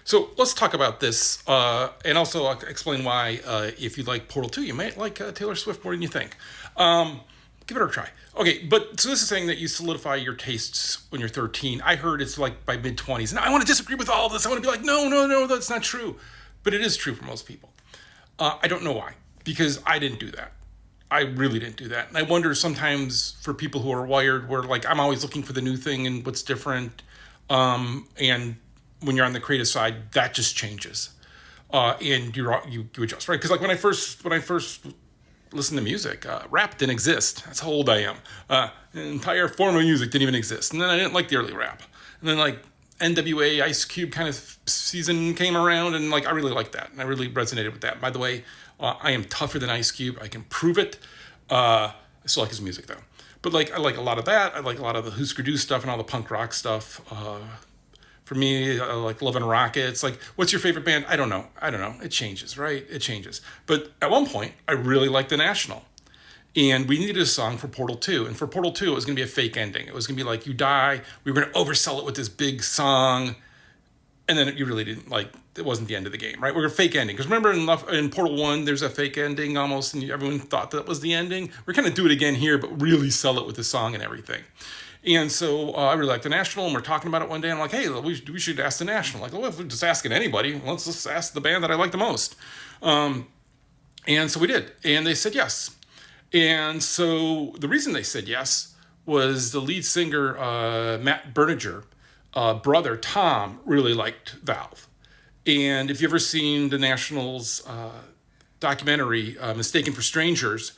So let's talk about this, and also I'll explain why, if you like Portal 2, you might like Taylor Swift more than you think. Um, Give it a try. Okay, but so this is saying that you solidify your tastes when you're 13. I heard it's like by mid 20s. And I want to disagree with all of this. I want to be like, no, no, no, that's not true. But it is true for most people. I don't know why, because I didn't do that. I really didn't do that. And I wonder sometimes for people who are wired, where like I'm always looking for the new thing and what's different. And when you're on the creative side, that just changes, and you adjust, right? Because like when I first listened to music, rap didn't exist. That's how old I am. An entire form of music didn't even exist, and then I didn't like the early rap, and then like NWA Ice Cube kind of season came around, and like I really liked that, and I really resonated with that. By the way, I am tougher than Ice Cube. I can prove it. I still like his music though, but like I like a lot of that. I like a lot of the Husker Du stuff and all the punk rock stuff. For me, like Love and Rockets. Like, what's your favorite band? I don't know. I don't know. It changes, right? It changes. But at one point, I really liked The National. And we needed a song for Portal 2. And for Portal 2, it was going to be a fake ending. It was going to be like, you die. We were going to oversell it with this big song. And then you really didn't, like, it wasn't the end of the game, right? We're a fake ending. Because remember in Portal 1, there's a fake ending almost, and everyone thought that was the ending. We're going to do it again here, but really sell it with the song and everything. And so I really like the National, and we're talking about it one day. And I'm like, hey, we should ask the National. Like, well, if we're just asking anybody, let's just ask the band that I like the most. And so we did, and they said yes. And so the reason they said yes was the lead singer, Matt Berninger, brother Tom, really liked Valve. And if you've ever seen the Nationals documentary, Mistaken for Strangers,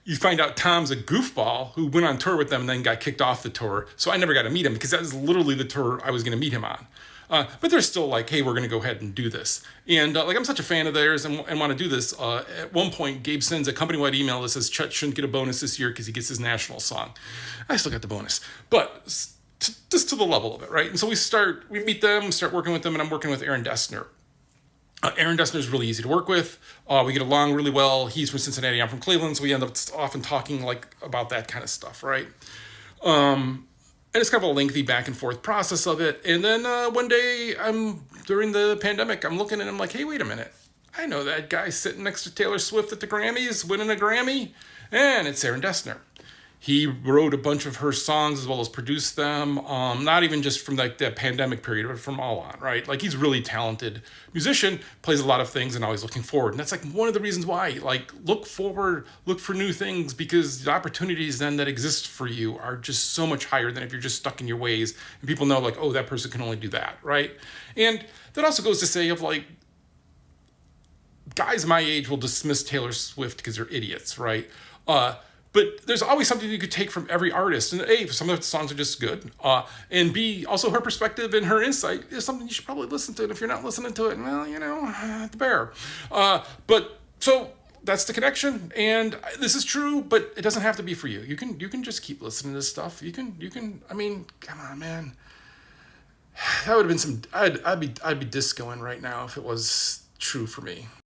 you find out Tom's a goofball who went on tour with them and then got kicked off the tour. So I never got to meet him because that was literally the tour I was going to meet him on. But they're still like, hey, we're going to go ahead and do this. And like, I'm such a fan of theirs and want to do this. At one point, Gabe sends a company-wide email that says Chet shouldn't get a bonus this year because he gets his national song. I still got the bonus. But just to the level of it, right? And so we meet them, start working with them, and I'm working with Aaron Dessner. Aaron Dessner is really easy to work with. We get along really well. He's from Cincinnati. I'm from Cleveland, so we end up often talking like about that kind of stuff, right? And it's kind of a lengthy back and forth process of it. And then one day, during the pandemic, I'm looking and I'm like, hey, wait a minute. I know that guy sitting next to Taylor Swift at the Grammys, winning a Grammy, and it's Aaron Dessner. He wrote a bunch of her songs as well as produced them, not even just from like the pandemic period, but from all on, right? Like he's a really talented musician, plays a lot of things and always looking forward. And that's like one of the reasons why, like look forward, look for new things because the opportunities then that exist for you are just so much higher than if you're just stuck in your ways and people know like, oh, that person can only do that, right? And that also goes to say of like, guys my age will dismiss Taylor Swift because they're idiots, right? But there's always something you could take from every artist. And A, some of the songs are just good. And B, also her perspective and her insight is something you should probably listen to. And if you're not listening to it, well, the bear. But so that's the connection. And this is true, but it doesn't have to be for you. You can just keep listening to this stuff. I mean, come on, man. That would have been I'd be discoing right now if it was true for me.